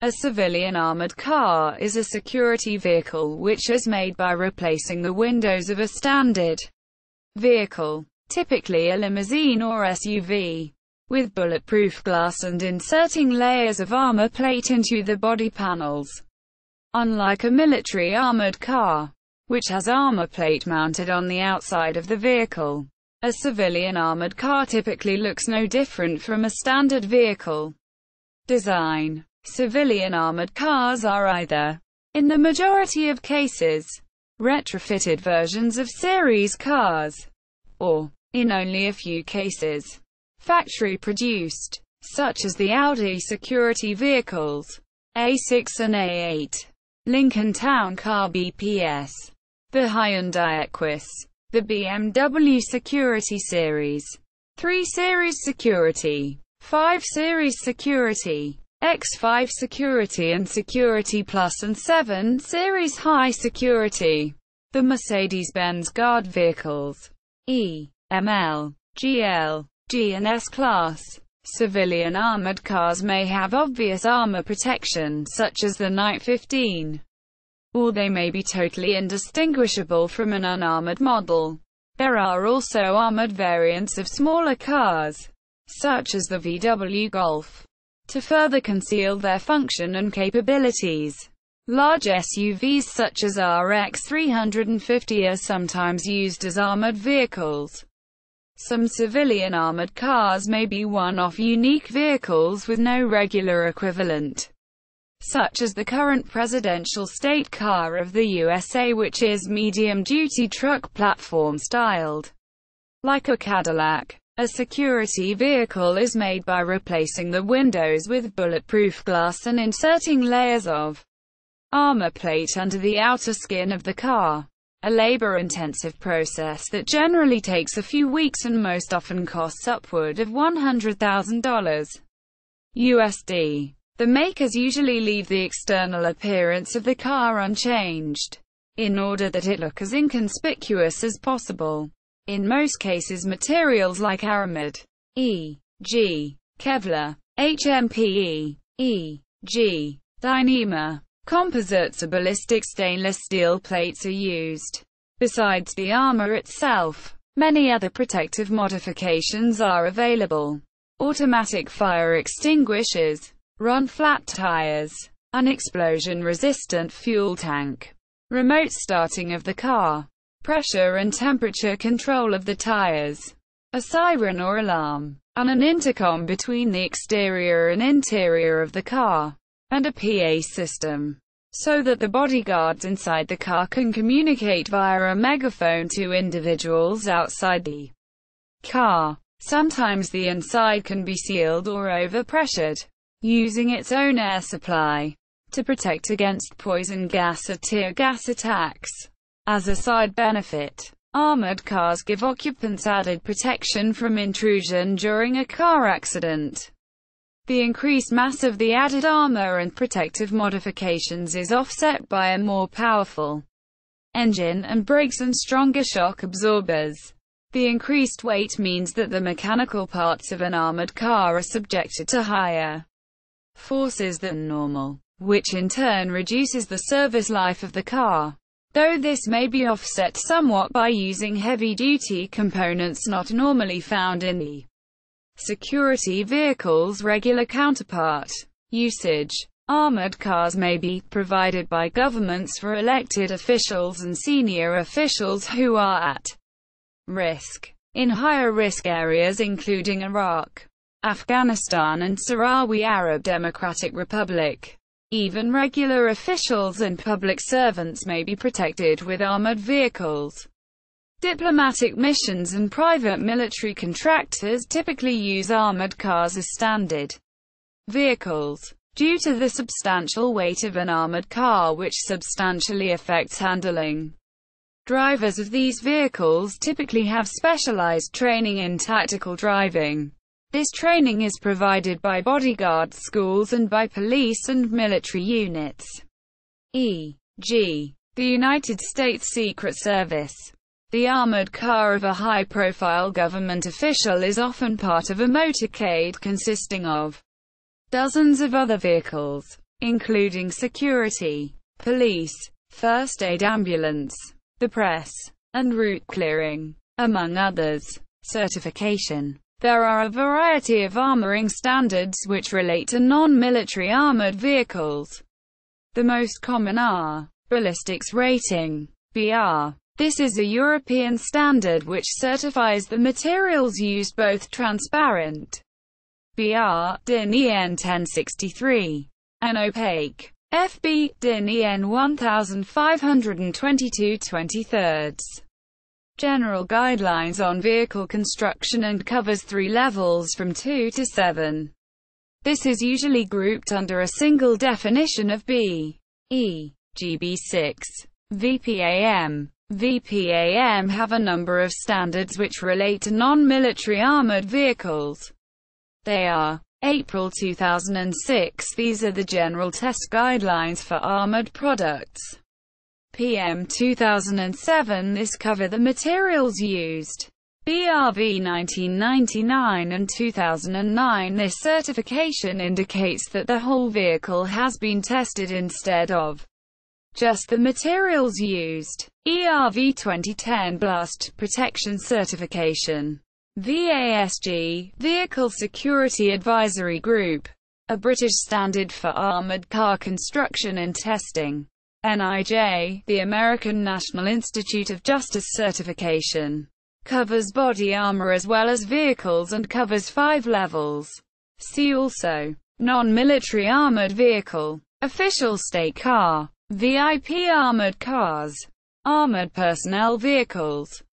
A civilian armored car is a security vehicle which is made by replacing the windows of a standard vehicle, typically a limousine or SUV, with bulletproof glass and inserting layers of armor plate into the body panels. Unlike a military armored car, which has armor plate mounted on the outside of the vehicle, a civilian armored car typically looks no different from a standard vehicle design. Civilian armored cars are either, in the majority of cases, retrofitted versions of series cars, or, in only a few cases, factory-produced, such as the Audi security vehicles, A6 and A8, Lincoln Town Car BPS, the Hyundai Equus, the BMW Security Series, 3 Series Security, 5 Series Security, X5 Security and Security Plus and 7 Series High Security. The Mercedes-Benz Guard vehicles, E, ML, GL, G and S-Class. Civilian armored cars may have obvious armor protection such as the Night 15, or they may be totally indistinguishable from an unarmored model. There are also armored variants of smaller cars, such as the VW Golf, to further conceal their function and capabilities. Large SUVs such as RX 350 are sometimes used as armored vehicles. Some civilian armored cars may be one-off unique vehicles with no regular equivalent, such as the current presidential state car of the USA, which is medium-duty truck platform styled like a Cadillac. A security vehicle is made by replacing the windows with bulletproof glass and inserting layers of armor plate under the outer skin of the car. A labor-intensive process that generally takes a few weeks and most often costs upward of $100,000 USD. The makers usually leave the external appearance of the car unchanged, in order that it look as inconspicuous as possible. In most cases materials like aramid, e.g., Kevlar, HMPE, e.g., Dyneema, composites or ballistic stainless steel plates are used. Besides the armor itself, many other protective modifications are available. Automatic fire extinguishers, run-flat tires, an explosion-resistant fuel tank, remote starting of the car, pressure and temperature control of the tires, a siren or alarm, and an intercom between the exterior and interior of the car, and a PA system, so that the bodyguards inside the car can communicate via a megaphone to individuals outside the car. Sometimes the inside can be sealed or overpressured, using its own air supply, to protect against poison gas or tear gas attacks. As a side benefit, armored cars give occupants added protection from intrusion during a car accident. The increased mass of the added armor and protective modifications is offset by a more powerful engine and brakes and stronger shock absorbers. The increased weight means that the mechanical parts of an armored car are subjected to higher forces than normal, which in turn reduces the service life of the car, though this may be offset somewhat by using heavy-duty components not normally found in the security vehicle's regular counterpart. Usage. Armored cars may be provided by governments for elected officials and senior officials who are at risk. In higher risk areas including Iraq, Afghanistan and Sahrawi Arab Democratic Republic, even regular officials and public servants may be protected with armored vehicles. Diplomatic missions and private military contractors typically use armored cars as standard vehicles, due to the substantial weight of an armored car, which substantially affects handling. Drivers of these vehicles typically have specialized training in tactical driving. This training is provided by bodyguard schools and by police and military units, e.g., the United States Secret Service. The armored car of a high-profile government official is often part of a motorcade consisting of dozens of other vehicles. including security, police, first aid ambulance, the press, and route clearing, among others. Certification. There are a variety of armoring standards which relate to non-military armored vehicles. The most common are ballistics rating, BR. This is a European standard which certifies the materials used, both transparent, BR, DIN EN 1063, and opaque, FB, DIN EN 1522/23. General guidelines on vehicle construction and covers 3 levels from 2 to 7. This is usually grouped under a single definition of B, E, GB6, VPAM. VPAM have a number of standards which relate to non-military armored vehicles. They are April 2006. These are the general test guidelines for armored products. PM 2007. This cover the materials used. BRV 1999 and 2009. This certification indicates that the whole vehicle has been tested instead of just the materials used. ERV 2010 Blast Protection Certification. VASG, Vehicle Security Advisory Group, a British standard for armored car construction and testing. NIJ, the American National Institute of Justice certification, covers body armor as well as vehicles and covers 5 levels. See also non-military armored vehicle, official state car, VIP armored cars, armored personnel vehicles.